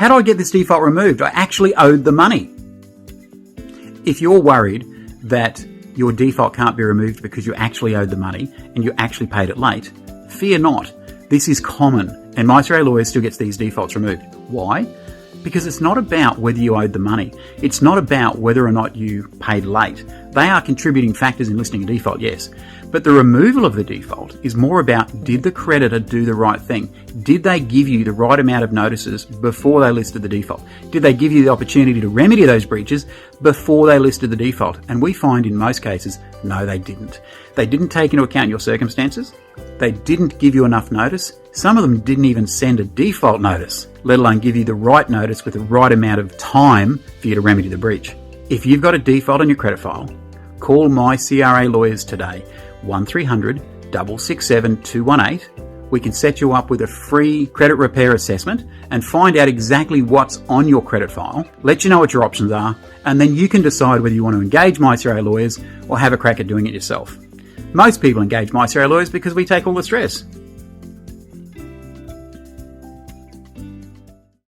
How do I get this default removed? I actually owed the money. If you're worried that your default can't be removed because you actually owed the money and you actually paid it late, fear not. This is common, and MyCRA Lawyers still gets these defaults removed. Why? Because it's not about whether you owed the money. It's not about whether or not you paid late. They are contributing factors in listing a default, yes. But the removal of the default is more about, did the creditor do the right thing? Did they give you the right amount of notices before they listed the default? Did they give you the opportunity to remedy those breaches before they listed the default? And we find in most cases, no, they didn't. They didn't take into account your circumstances. They didn't give you enough notice. Some of them didn't even send a default notice, let alone give you the right notice with the right amount of time for you to remedy the breach. If you've got a default on your credit file, call MyCRA Lawyers today, 1300 667 218. We can set you up with a free credit repair assessment and find out exactly what's on your credit file, let you know what your options are, and then you can decide whether you want to engage MyCRA Lawyers or have a crack at doing it yourself. Most people engage MyCRA Lawyers because we take all the stress.